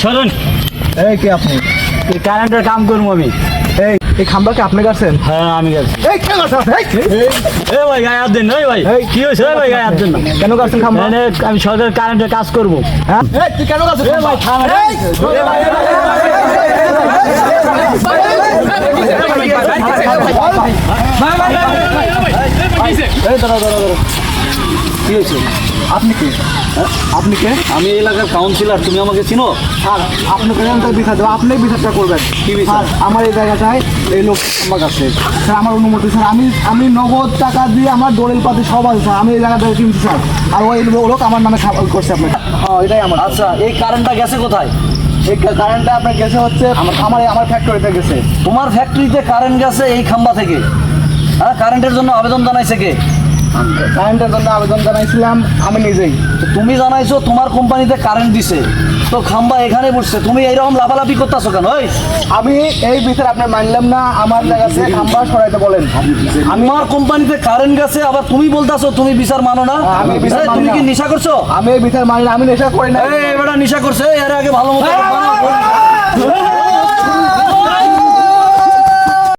সরুন। এই কে আপনি? এই কারেন্টের কাম করবো আমি। এই খাম্বাকে আপনি কাটছেন? হ্যাঁ আমি গেছি। এই কে কাটছেন? এ ভাই গায়ে হাত দেন না ভাই। কি হয়েছে ভাই গায়ে হাত দেন না? কেন কাটছেন খাম্বা? আমি সরকার কারেন্টের কাজ করবো। হ্যাঁ তুই কেন কাটছিস? ভাই থামেন। কি হয়েছে? আপনি কে? আপনি কে? আমি এলাকার কাউন্সিলর, তুমি আমাকে চিনো? স্যার আপনি কেন তার বিচার দেবো? আপনি বিচারটা করবেন। কি বিচার? স্যার, আমার এই জায়গাটায় এই লোক খাম্বা কাটছে। স্যার আমার অনুমতি স্যার, আমি নগদ টাকা দিয়ে আমার দলিল পাতি সব আছে স্যার, আমি এই জায়গাটায় কিনছি স্যার। আর ওই লোক আমার নামে করছে আপনার। হ্যাঁ এটাই আমার। আচ্ছা এই কারেন্টটা গেছে কোথায়? এই কারেন্টটা আপনার গেছে হচ্ছে আমার ফ্যাক্টরিতে গেছে। তোমার ফ্যাক্টরিতে কারেন্ট গেছে এই খাম্বা থেকে? হ্যাঁ, কারেন্টের জন্য আবেদন জানাইছে কে? কারেন্টের জন্য আবেদন জানাইছিলাম আমি নিজেই। তো তুমি জানাইছো তোমার কোম্পানিতে কারেন্ট দিছে, তো খাম্বা এখানে বসছে, তুমি এইরকম লাফালাফি করতেছো কেন? ওই আমি এই বিচার আপনার মানলাম না, আমার জায়গা থেকে খাম্বা সরাইতে বলেন। আমার কোম্পানিতে কারেন্ট গেছে আবার তুমি বলতাছো তুমি বিচার মানো না? আমি বিচার মানি তুমি না। কি নেশা করছো? আমি এই বিচার মানি না, আমি নেশা করি না। এই বেটা নেশা করছে, এর আগে ভালো মতো